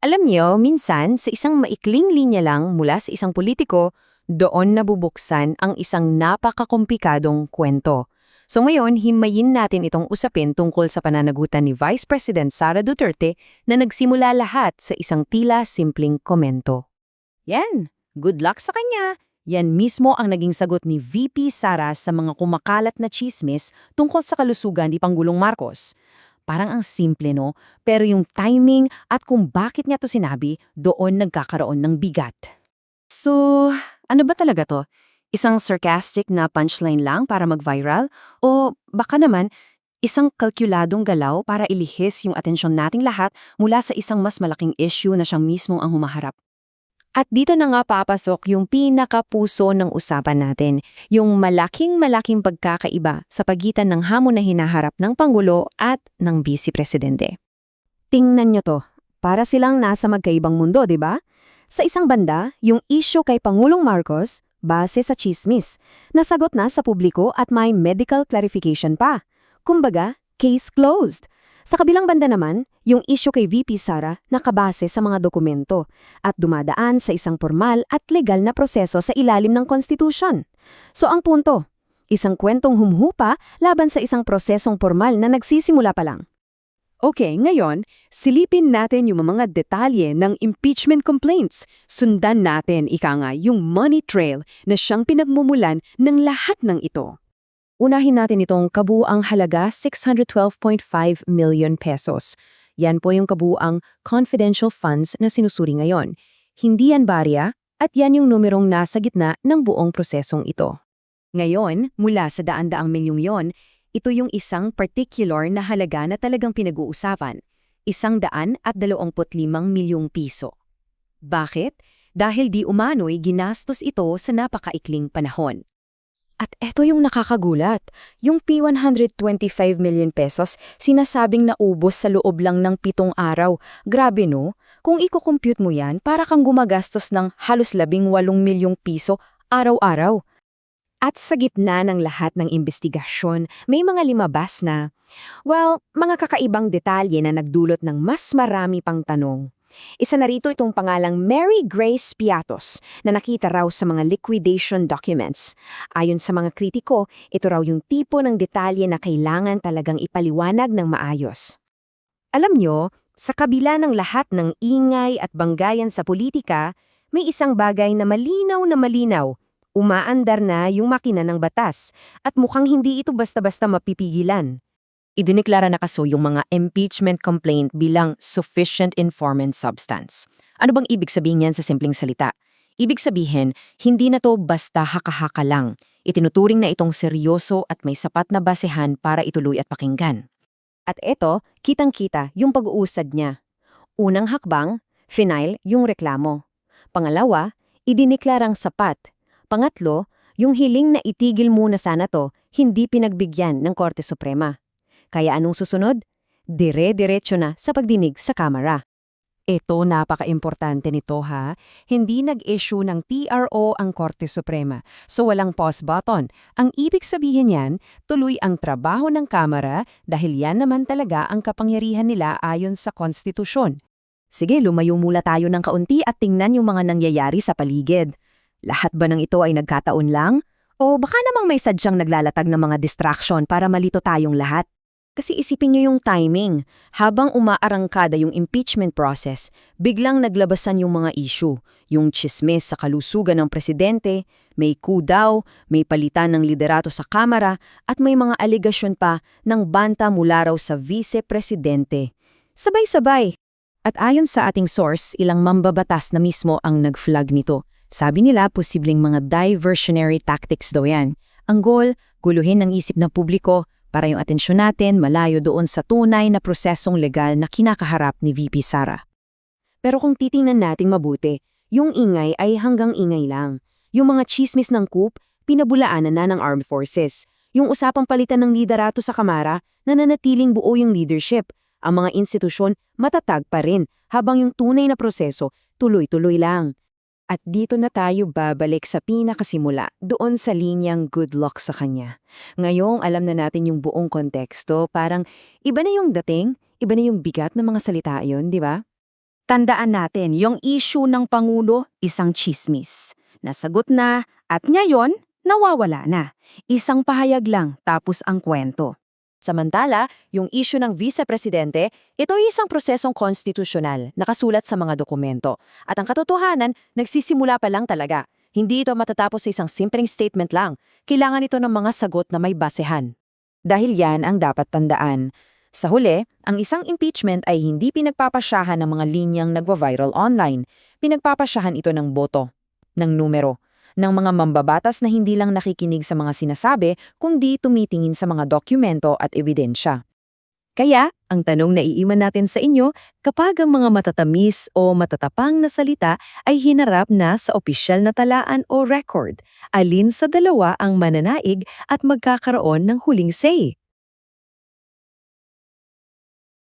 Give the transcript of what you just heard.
Alam niyo, minsan sa isang maikling linya lang mula sa isang politiko, doon nabubuksan ang isang napakakomplikadong kwento. So ngayon, himayin natin itong usapin tungkol sa pananagutan ni Vice President Sara Duterte na nagsimula lahat sa isang tila simpleng komento. Yan, good luck sa kanya. Yan mismo ang naging sagot ni VP Sara sa mga kumakalat na chismis tungkol sa kalusugan ni Pangulong Marcos. Parang ang simple, no? Pero yung timing at kung bakit niya to sinabi, doon nagkakaroon ng bigat. So, ano ba talaga to? Isang sarcastic na punchline lang para mag-viral? O baka naman, isang kalkuladong galaw para ilihis yung atensyon nating lahat mula sa isang mas malaking issue na siyang mismong ang humaharap? At dito na nga papasok yung pinakapuso ng usapan natin, yung malaking pagkakaiba sa pagitan ng hamon na hinaharap ng Pangulo at ng Vice Presidente. Tingnan nyo to, para silang nasa magkaibang mundo, di ba? Sa isang banda, yung issue kay Pangulong Marcos, base sa chismis, nasagot na sa publiko at may medical clarification pa. Kumbaga, case closed. Sa kabilang banda naman, yung issue kay VP Sara nakabase sa mga dokumento at dumadaan sa isang formal at legal na proseso sa ilalim ng konstitusyon. So ang punto, isang kwentong humhupa laban sa isang prosesong formal na nagsisimula pa lang. Okay, ngayon, silipin natin yung mga detalye ng impeachment complaints. Sundan natin, yung money trail na siyang pinagmumulan ng lahat ng ito. Unahin natin itong kabuuang halaga 612.5 million pesos. Yan po yung kabuuang confidential funds na sinusuri ngayon. Hindi yan barya at yan yung numerong nasa gitna ng buong prosesong ito. Ngayon, mula sa daan-daang milyong yon, ito yung isang particular na halaga na talagang pinag-uusapan. 125 milyong piso. Bakit? Dahil di umano'y ginastos ito sa napakaikling panahon. At eto yung nakakagulat, yung P125 million pesos sinasabing naubos sa loob lang ng 7 araw. Grabe no? Kung i-compute mo yan, para kang gumagastos ng halos 18 milyong piso araw-araw. At sa gitna ng lahat ng investigasyon, may mga limabas na, mga kakaibang detalye na nagdulot ng mas marami pang tanong. Isa na rito itong pangalang Mary Grace Piatos na nakita raw sa mga liquidation documents. Ayon sa mga kritiko, ito raw yung tipo ng detalye na kailangan talagang ipaliwanag ng maayos. Alam nyo, sa kabila ng lahat ng ingay at banggayan sa politika, may isang bagay na malinaw. Umaandar na yung makina ng batas at mukhang hindi ito basta-basta mapipigilan. Idineklara na kaso yung mga impeachment complaint bilang sufficient informant substance. Ano bang ibig sabihin yan sa simpleng salita? Ibig sabihin, hindi na to basta haka-haka lang. Itinuturing na itong seryoso at may sapat na basehan para ituloy at pakinggan. At eto, kitang-kita yung pag-uusad niya. Unang hakbang, final yung reklamo. Pangalawa, idineklarang sapat. Pangatlo, yung hiling na itigil muna sana to, hindi pinagbigyan ng Korte Suprema. Kaya anong susunod? Dire-diretso na sa pagdinig sa Kamara. Ito napaka-importante nito ha. Hindi nag-issue ng TRO ang Korte Suprema, so walang pause button. Ang ibig sabihin yan, tuloy ang trabaho ng Kamara dahil yan naman talaga ang kapangyarihan nila ayon sa konstitusyon. Sige, lumayo mula tayo ng kaunti at tingnan yung mga nangyayari sa paligid. Lahat ba ng ito ay nagkataon lang? O baka namang may sadyang naglalatag ng mga distraction para malito tayong lahat? Kasi isipin niyo yung timing. Habang umaarangkada yung impeachment process, biglang naglabasan yung mga issue. Yung chismis sa kalusugan ng presidente, may coup daw, may palitan ng liderato sa Kamara, at may mga alegasyon pa ng banta mula raw sa vice-presidente. Sabay-sabay. At ayon sa ating source, ilang mambabatas na mismo ang nag-flag nito. Sabi nila, posibleng mga diversionary tactics daw yan. Ang goal, guluhin ang isip ng publiko, para yung atensyon natin malayo doon sa tunay na prosesong legal na kinakaharap ni VP Sara. Pero kung titingnan nating mabuti, yung ingay ay hanggang ingay lang. Yung mga chismis ng coup, pinabulaanan na ng armed forces. Yung usapang palitan ng liderato sa Kamara, nananatiling buo yung leadership. Ang mga institusyon matatag pa rin, habang yung tunay na proseso tuloy-tuloy lang. At dito na tayo babalik sa pinakasimula, doon sa linyang good luck sa kanya. Ngayong alam na natin yung buong konteksto, parang iba na yung dating, iba na yung bigat ng mga salita yon, di ba? Tandaan natin, yung issue ng Pangulo, isang chismis. Nasagot na, at ngayon, nawawala na. Isang pahayag lang, tapos ang kwento. Samantala, yung issue ng vice-presidente, ito ay isang prosesong konstitusyonal, nakasulat sa mga dokumento. At ang katotohanan, nagsisimula pa lang talaga. Hindi ito matatapos sa isang simpleng statement lang. Kailangan ito ng mga sagot na may basehan. Dahil yan ang dapat tandaan. Sa huli, ang isang impeachment ay hindi pinagpapasyahan ng mga linyang nagwa-viral online. Pinagpapasyahan ito ng boto, ng numero, ng mga mambabatas na hindi lang nakikinig sa mga sinasabi, kundi tumitingin sa mga dokumento at ebidensya. Kaya, ang tanong na iiwan natin sa inyo, kapag ang mga matatamis o matatapang na salita ay hinarap na sa opisyal na talaan o record, alin sa dalawa ang mananaig at magkakaroon ng huling say?